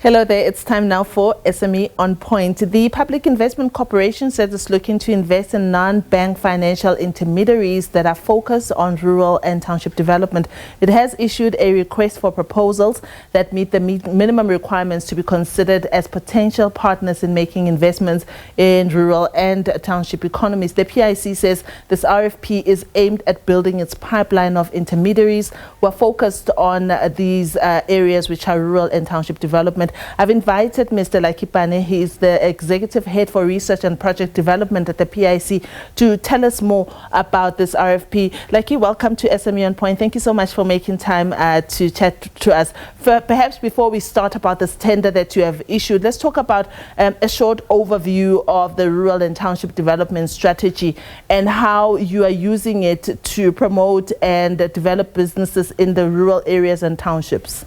Hello there, it's time now for SME on Point. The Public Investment Corporation says it's looking to invest in non-bank financial intermediaries that are focused on rural and township development. It has issued a request for proposals that meet the minimum requirements to be considered as potential partners in making investments in rural and township economies. The PIC says this RFP is aimed at building its pipeline of intermediaries who are focused on these areas which are rural and township development. I've invited Mr. Pane. He is the Executive Head for Research and Project Development at the PIC to tell us more about this RFP. Lucky, welcome to SME on Point. Thank you so much for making time to chat to us. Perhaps before we start about this tender that you have issued, let's talk about a short overview of the rural and township development strategy and how you are using it to promote and develop businesses in the rural areas and townships.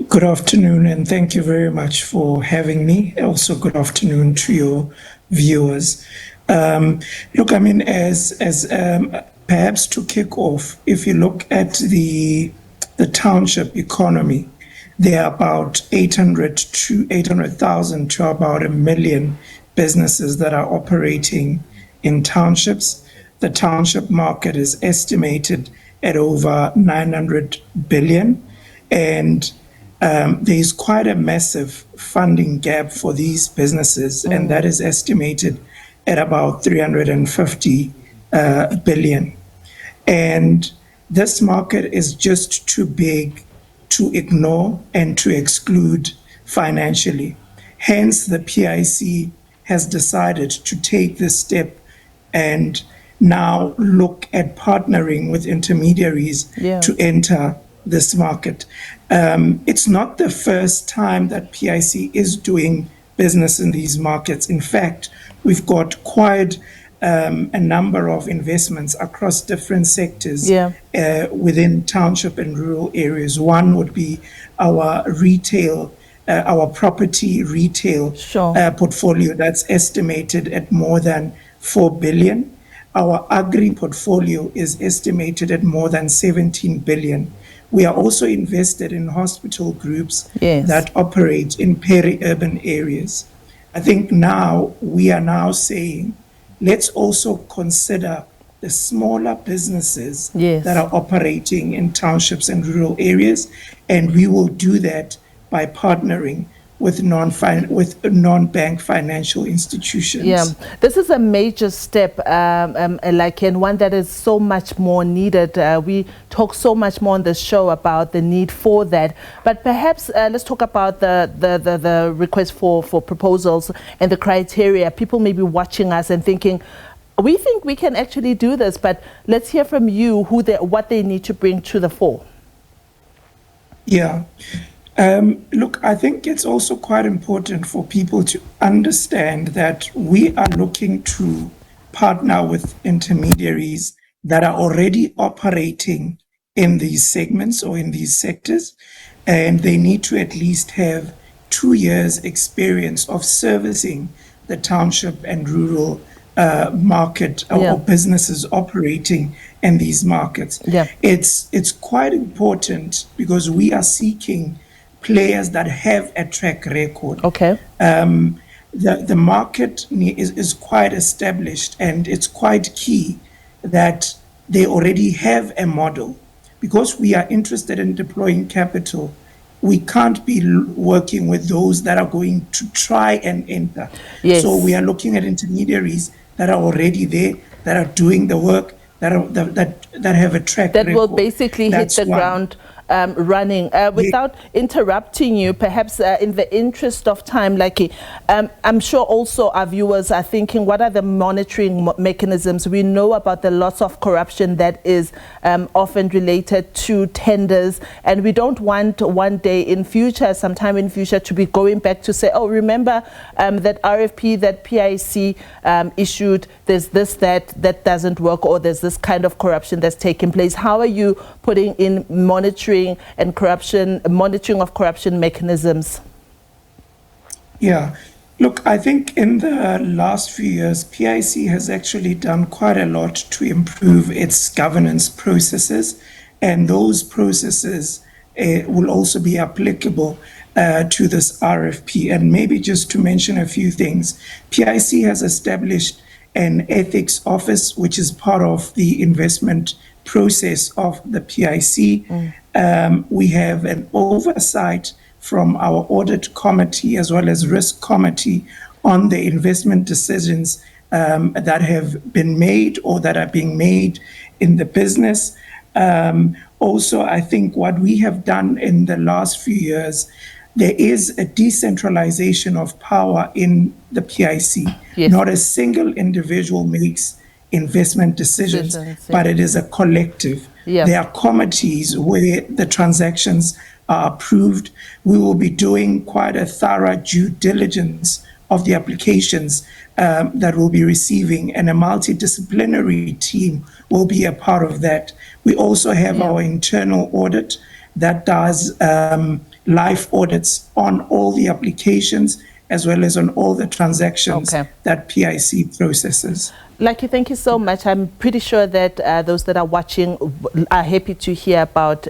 Good afternoon, and thank you very much for having me. Also, good afternoon to your viewers. Look, I mean, as perhaps to kick off, if you look at the township economy, there are about 800,000 to about 1 million businesses that are operating in townships. The township market is estimated at over 900 billion, and there's quite a massive funding gap for these businesses, and that is estimated at about 350 billion. And this market is just too big to ignore and to exclude financially. Hence, the PIC has decided to take this step and now look at partnering with intermediaries to enter this market. It's not the first time that PIC is doing business in these markets. In fact, we've got quite a number of investments across different sectors within township and rural areas. One would be our retail, our property retail portfolio that's estimated at more than 4 billion. Our agri portfolio is estimated at more than 17 billion. We are also invested in hospital groups that operate in peri-urban areas. I think now we are now saying, let's also consider the smaller businesses that are operating in townships and rural areas, and we will do that by partnering with non-bank financial institutions. Yeah, this is a major step, and one that is so much more needed. We talk so much more on this show about the need for that. But perhaps let's talk about the request for proposals and the criteria. People may be watching us and thinking, we think we can actually do this, but let's hear from you what they need to bring to the fore. Yeah. Look, I think it's also quite important for people to understand that we are looking to partner with intermediaries that are already operating in these segments or in these sectors, and they need to at least have 2 years experience of servicing the township and rural market or businesses operating in these markets. It's quite important because we are seeking players that have a track record. The market is quite established, and it's quite key that they already have a model. Because we are interested in deploying capital, we can't be working with those that are going to try and enter. So we are looking at intermediaries that are already there, that are doing the work, that have a track record. That will basically hit the ground running. Without interrupting you, perhaps in the interest of time, Lucky, I'm sure also our viewers are thinking, what are the monitoring mechanisms? We know about the lots of corruption that is often related to tenders, and we don't want one day in future, sometime in future, to be going back to say, oh, remember that RFP that PIC issued, there's this that doesn't work, or there's this kind of corruption that's taking place. How are you putting in monitoring and monitoring of corruption mechanisms? Yeah, look, I think in the last few years, PIC has actually done quite a lot to improve its governance processes, and those processes will also be applicable to this RFP. And maybe just to mention a few things, PIC has established an ethics office, which is part of the investment process of the PIC. We have an oversight from our audit committee as well as risk committee on the investment decisions that have been made or that are being made in the business. Also, I think what we have done in the last few years, there is a decentralization of power in the PIC. Yes. Not a single individual makes investment decisions, but it is a collective. Yeah. There are committees where the transactions are approved. We will be doing quite a thorough due diligence of the applications that we'll be receiving, and a multidisciplinary team will be a part of that. We also have our internal audit that does live audits on all the applications as well as on all the transactions that PIC processes. Lucky, thank you so much. I'm pretty sure that those that are watching are happy to hear about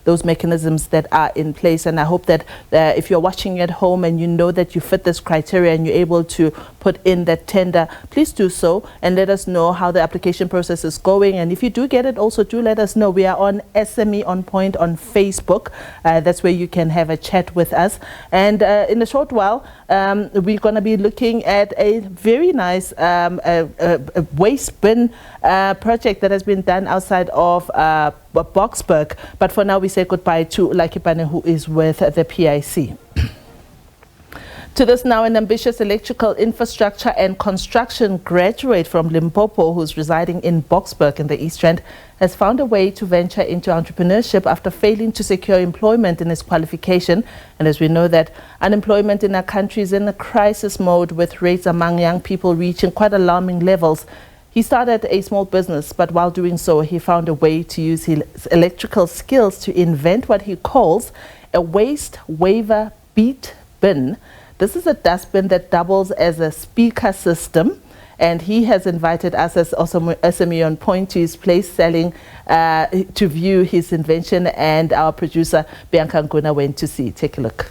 those mechanisms that are in place. And I hope that if you're watching at home and you know that you fit this criteria and you're able to put in that tender, please do so and let us know how the application process is going. And if you do get it, also do let us know. We are on SME on Point on Facebook. That's where you can have a chat with us. And in a short while, we're going to be looking at a very nice a waste bin project that has been done outside of Boksburg. But for now, we say goodbye to Lucky Pane, who is with the PIC. To this now, an ambitious electrical infrastructure and construction graduate from Limpopo who's residing in Boksburg in the East Rand has found a way to venture into entrepreneurship after failing to secure employment in his qualification. And as we know that unemployment in our country is in a crisis mode, with rates among young people reaching quite alarming levels. He started a small business, but while doing so, he found a way to use his electrical skills to invent what he calls a WasteWaver BeatBin. This is a dustbin that doubles as a speaker system, and he has invited us as SME on Point to his place selling to view his invention, and our producer Bianca Nguna went to see. Take a look.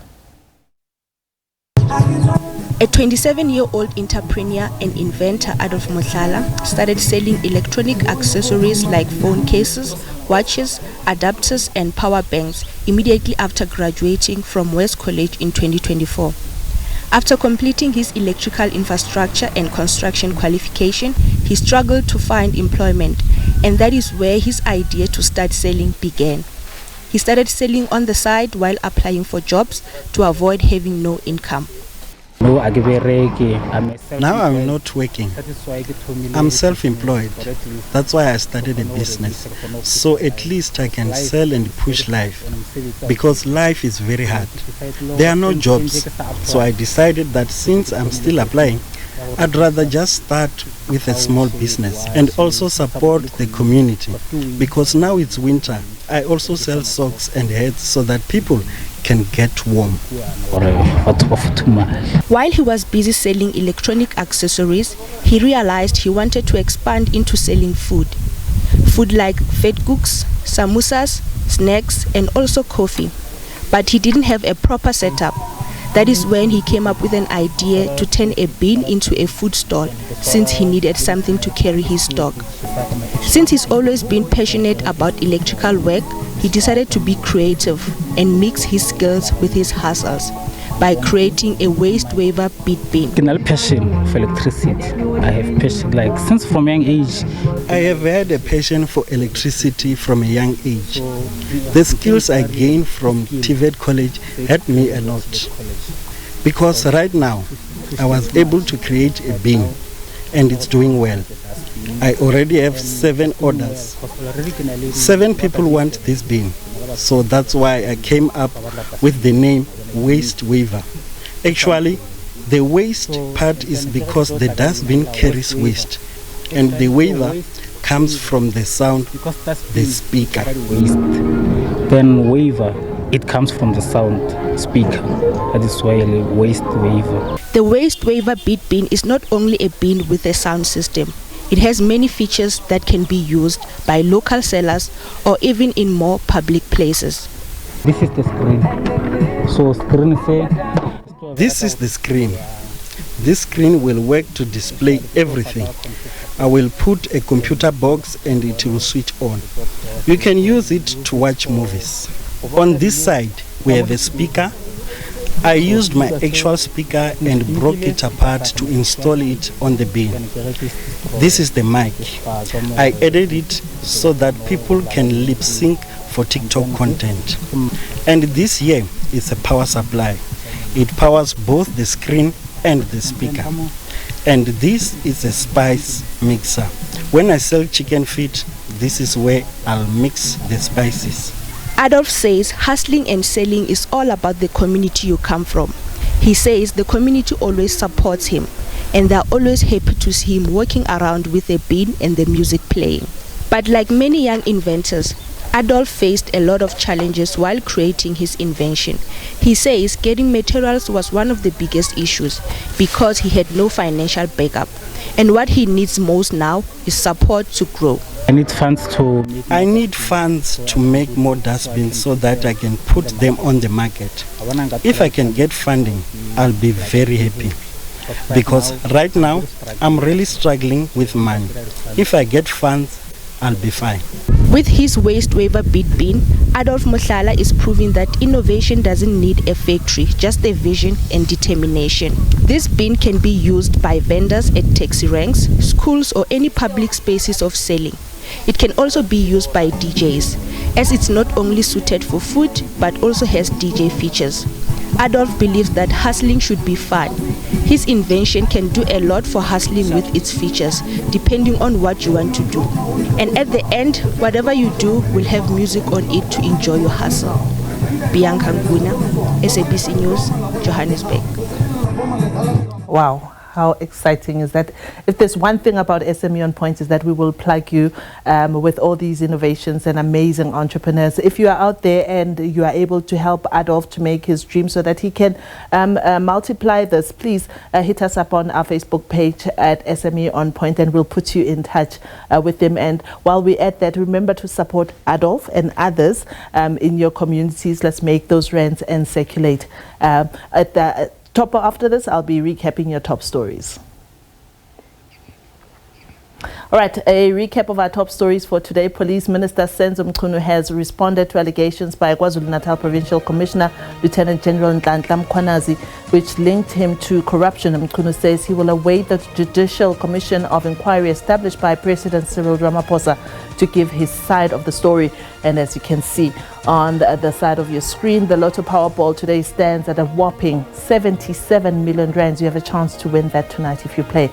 A 27-year-old entrepreneur and inventor Adolf Motlala started selling electronic accessories like phone cases, watches, adapters and power banks immediately after graduating from West College in 2024. After completing his electrical infrastructure and construction qualification, he struggled to find employment, and that is where his idea to start selling began. He started selling on the side while applying for jobs to avoid having no income. Now I'm not working. I'm self-employed. That's why I started a business. So at least I can sell and push life. Because life is very hard. There are no jobs. So I decided that since I'm still applying, I'd rather just start with a small business and also support the community. Because now it's winter. I also sell socks and hats so that people can get warm. While he was busy selling electronic accessories, he realized he wanted to expand into selling food. Food like vetkoeks, samosas, snacks and also coffee. But he didn't have a proper setup. That is when he came up with an idea to turn a bin into a food stall, since he needed something to carry his stock. Since he's always been passionate about electrical work, he decided to be creative and mix his skills with his hustles by creating a WasteWaver BeatBin. I passion for electricity. I have passion since from young age. I have had a passion for electricity from a young age. The skills I gained from TVET College helped me a lot. Because right now, I was able to create a bin and it's doing well. I already have 7 orders. 7 people want this bin. So that's why I came up with the name WasteWaver. Actually, the waste part is because the dustbin carries waste. And the waver comes from the sound, the speaker. Then waver, it comes from the sound, speaker. That is why WasteWaver. The WasteWaver BeatBin is not only a bin with a sound system. It has many features that can be used by local sellers or even in more public places. This is the screen. So screen say. This is the screen. This screen will work to display everything. I will put a computer box and it will switch on. You can use it to watch movies. On this side, we have a speaker. I used my actual speaker and broke it apart to install it on the bin. This is the mic. I added it so that people can lip sync for TikTok content. And this here is a power supply. It powers both the screen and the speaker. And this is a spice mixer. When I sell chicken feet, this is where I'll mix the spices. Adolf says hustling and selling is all about the community you come from. He says the community always supports him and they're always happy to see him walking around with a bin and the music playing. But like many young inventors, Adolf faced a lot of challenges while creating his invention. He says getting materials was one of the biggest issues because he had no financial backup. And what he needs most now is support to grow. I need funds to make more dustbins so that I can put them on the market. If I can get funding, I'll be very happy. Because right now, I'm really struggling with money. If I get funds, I'll be fine. With his WasteWaver BeatBin, Adolf Mohlala is proving that innovation doesn't need a factory, just a vision and determination. This bin can be used by vendors at taxi ranks, schools or any public spaces of selling. It can also be used by DJs, as it's not only suited for food but also has DJ features. Adolf believes that hustling should be fun. His invention can do a lot for hustling with its features, depending on what you want to do. And at the end, whatever you do will have music on it to enjoy your hustle. Bianca Nguna, SABC News, Johannesburg. Wow. How exciting is that? If there's one thing about SME on Point is that we will plug you with all these innovations and amazing entrepreneurs. If you are out there and you are able to help Adolf to make his dream so that he can multiply this, please hit us up on our Facebook page at SME on Point and we'll put you in touch with him. And while we're at that, remember to support Adolf and others in your communities. Let's make those rents and circulate. At the after this, I'll be recapping your top stories. All right, a recap of our top stories for today. Police Minister Senzo Mchunu has responded to allegations by KwaZulu-Natal Provincial Commissioner Lieutenant General Nhlanhla Mkhwanazi, which linked him to corruption. Mchunu says he will await the Judicial Commission of Inquiry established by President Cyril Ramaphosa to give his side of the story. And as you can see on the side of your screen, the Lotto Powerball today stands at a whopping 77 million rands. You have a chance to win that tonight if you play.